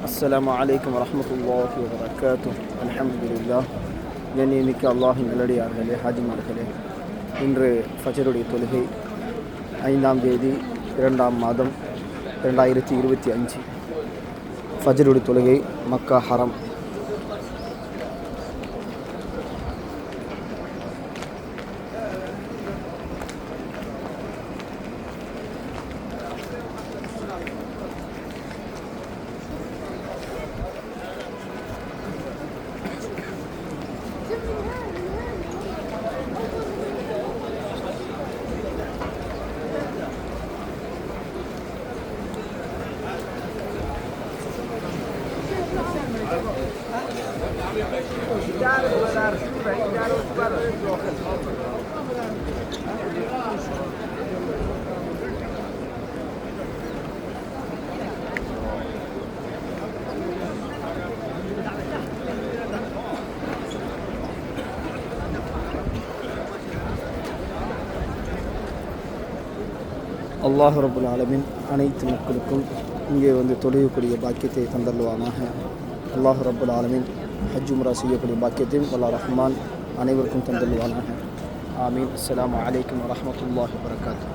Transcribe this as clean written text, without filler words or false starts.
அஸ்ஸலாமு அலைக்கும் வரஹ்மத்துல்லாஹி வபரகாத்துஹ். அல்ஹம்துலில்லாஹ். கண்ணியமிக்க அல்லாஹின் நல்லடியார்களே, ஹாஜிமார்களே, இன்று ஃபஜருடைய தொழுகை 5ஆம் தேதி 2ஆம் மாதம் 2025 ஃபஜருடைய தொழுகை மக்கா ஹரம். அல்லாஹ் ரப்புல் ஆலமீன் அனைத்து மக்களுக்கும் இங்கே தொழுகக்கூடிய பாக்கியத்தை தந்தல்வானாக. அல்லாஹ் ரப்புல் ஆலமீன் ஹஜ் உம்ரா செய்யக்கூடிய பாக்கியத்தையும் அல்லாஹ் ரஹ்மான் அனைவருக்கும் தந்தல்வானாக. ஆமீன். அஸ்ஸலாமு அலைக்கும் வரஹ்மத்துல்லாஹி வபரகாத்துஹ்.